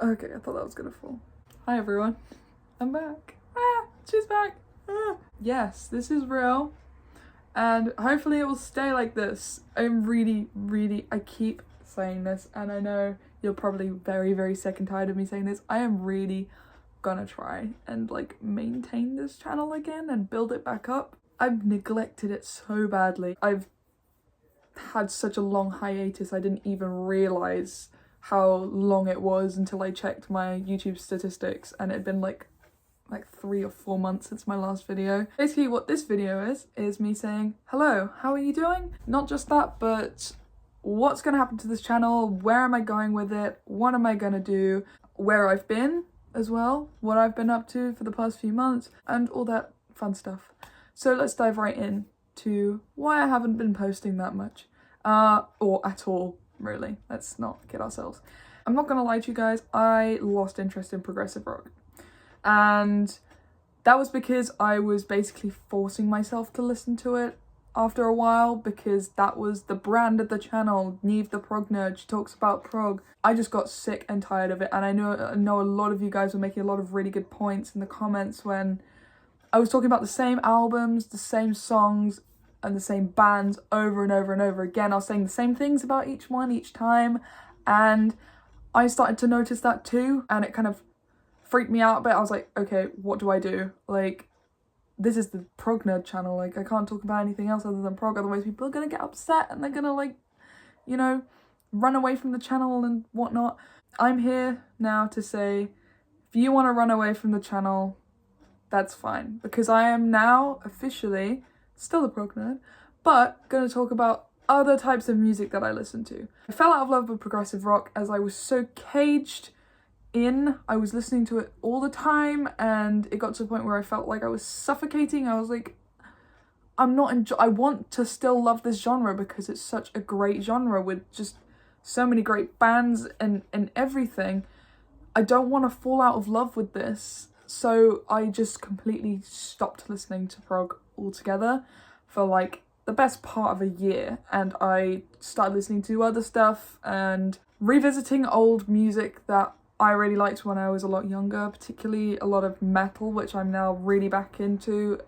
Okay, I thought that was gonna fall. Hi everyone, I'm back. She's back. Yes, this is real, and hopefully it will stay like this. I'm really, I keep saying this, and I know you're probably very sick and tired of me saying this. I am really gonna try and like maintain this channel again and build it back up. I've neglected it so badly. I've had such a long hiatus, I didn't even realize how long it was until I checked my YouTube statistics, and it had been like 3 or 4 months since my last video. Basically what this video is me saying, hello, how are you doing? Not just that, but what's gonna happen to this channel, where am I going with it, what am I gonna do, where I've been as well, what I've been up to for the past few months, and all that fun stuff. So let's dive right in to why I haven't been posting that much, or at all, really. Let's not kid ourselves. I'm not gonna lie to you guys, I lost interest in progressive rock. And that was because I was basically forcing myself to listen to it after a while, because that was the brand of the channel. Ive the Prog Nerd, she talks about prog. I just got sick and tired of it, and I know a lot of you guys were making a lot of really good points in the comments when I was talking about the same albums, the same songs, and the same bands over and over again. I was saying the same things about each one each time, and I started to notice that too, and it kind of freaked me out a bit. I was like, okay, what do I do? Like, this is the Prog Nerd channel, like I can't talk about anything else other than prog, otherwise people are gonna get upset and they're gonna, like, you know, run away from the channel and whatnot. I'm here now to say, if you want to run away from the channel, that's fine, because I am now officially still a prog nerd, but gonna talk about other types of music that I listen to. I fell out of love with progressive rock as I was so caged in. I was listening to it all the time, and it got to the point where I felt like I was suffocating. I was like, I want to still love this genre because it's such a great genre with just so many great bands and everything. I don't want to fall out of love with this. So I just completely stopped listening to prog altogether for like the best part of a year, and I started listening to other stuff and revisiting old music that I really liked when I was a lot younger, particularly a lot of metal, which I'm now really back into.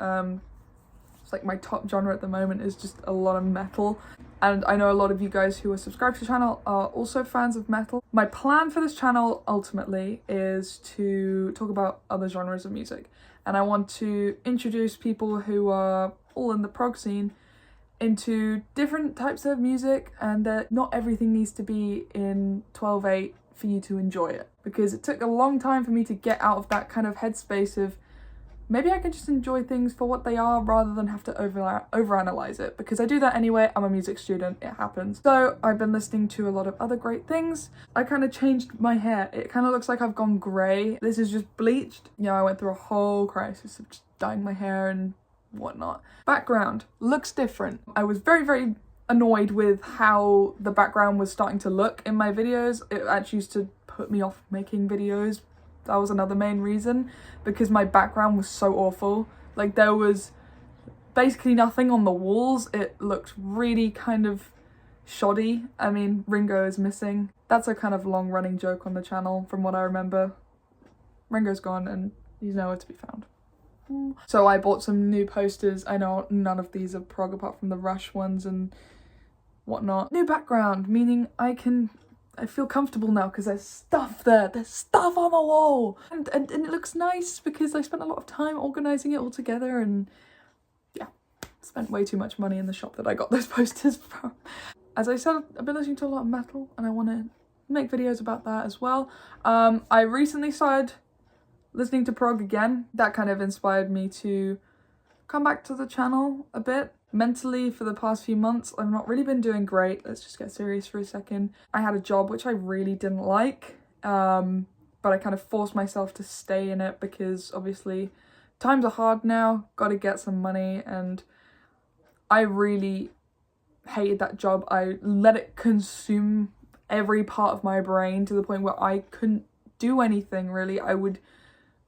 It's like my top genre at the moment is just a lot of metal. And I know a lot of you guys who are subscribed to the channel are also fans of metal. My plan for this channel ultimately is to talk about other genres of music. And I want to introduce people who are all in the prog scene into different types of music, and that not everything needs to be in 12/8 for you to enjoy it. Because it took a long time for me to get out of that kind of headspace of maybe I can just enjoy things for what they are rather than have to overanalyze it, because I do that anyway. I'm a music student, it happens. So I've been listening to a lot of other great things. I kind of changed my hair. It kind of looks like I've gone grey. This is just bleached. Yeah, I went through a whole crisis of just dyeing my hair and whatnot. Background looks different. I was very annoyed with how the background was starting to look in my videos. It actually used to put me off making videos. That was another main reason, because my background was so awful. Like, there was basically nothing on the walls. It looked really kind of shoddy. I mean, Ringo is missing. That's a kind of long running joke on the channel from what I remember. Ringo's gone and he's nowhere to be found. So I bought some new posters. I know none of these are prog apart from the Rush ones and whatnot. New background, meaning I feel comfortable now because there's stuff there. There's stuff on the wall. And it looks nice because I spent a lot of time organising it all together, and yeah, spent way too much money in the shop that I got those posters from. As I said, I've been listening to a lot of metal and I want to make videos about that as well. I recently started listening to prog again. That kind of inspired me to come back to the channel a bit. Mentally, for the past few months, I've not really been doing great. Let's just get serious for a second. I had a job which I really didn't like, but I kind of forced myself to stay in it because obviously times are hard now, gotta get some money, and I really hated that job. I let it consume every part of my brain to the point where I couldn't do anything really. I would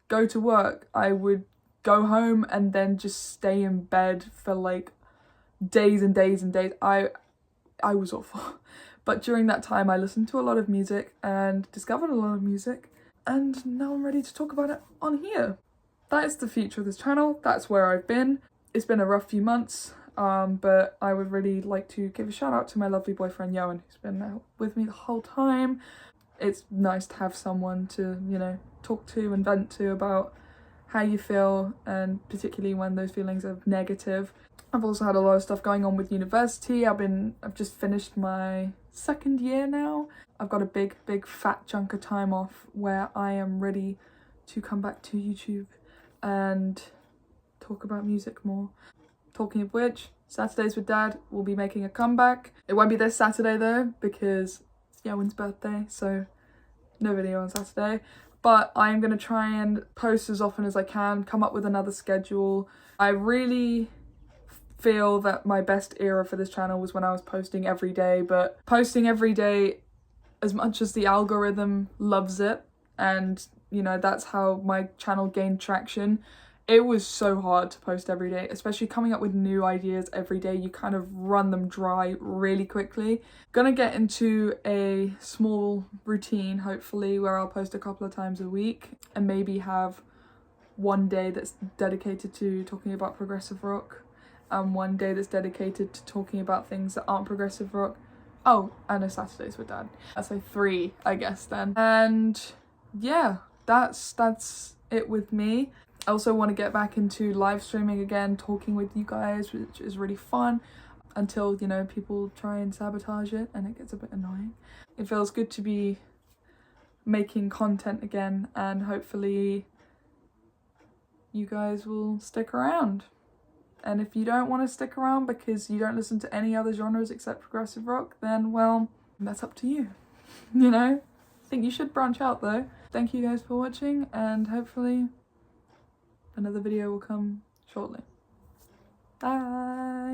go to work, I would go home and then just stay in bed for like days and days and days. I was awful. But during that time I listened to a lot of music and discovered a lot of music, and now I'm ready to talk about it on here. That is the future of this channel. That's where I've been. It's been a rough few months, but I would really like to give a shout out to my lovely boyfriend Johan, who's been with me the whole time. It's nice to have someone to, you know, talk to and vent to about how you feel, and particularly when those feelings are negative. I've also had a lot of stuff going on with university. I've just finished my second year now. I've got a big fat chunk of time off where I am ready to come back to YouTube and talk about music more. Talking of which, Saturdays with Dad will be making a comeback. It won't be this Saturday though, because it's Yowen's birthday, so no video on Saturday. But I'm gonna try and post as often as I can, come up with another schedule. I really feel that my best era for this channel was when I was posting every day, but posting every day, as much as the algorithm loves it, and you know, that's how my channel gained traction, it was so hard to post every day, especially coming up with new ideas every day. You kind of run them dry really quickly. Gonna get into a small routine, hopefully, where I'll post a couple of times a week and maybe have one day that's dedicated to talking about progressive rock and one day that's dedicated to talking about things that aren't progressive rock. Oh, and a Saturdays with Dad. That's like 3, I guess, then. And yeah, that's it with me. I also want to get back into live streaming again, talking with you guys, which is really fun, until, you know, people try and sabotage it and it gets a bit annoying. It feels good to be making content again, and hopefully you guys will stick around. And if you don't want to stick around because you don't listen to any other genres except progressive rock, then well, that's up to you. You know? I think you should branch out though. Thank you guys for watching, and hopefully another video will come shortly. Bye!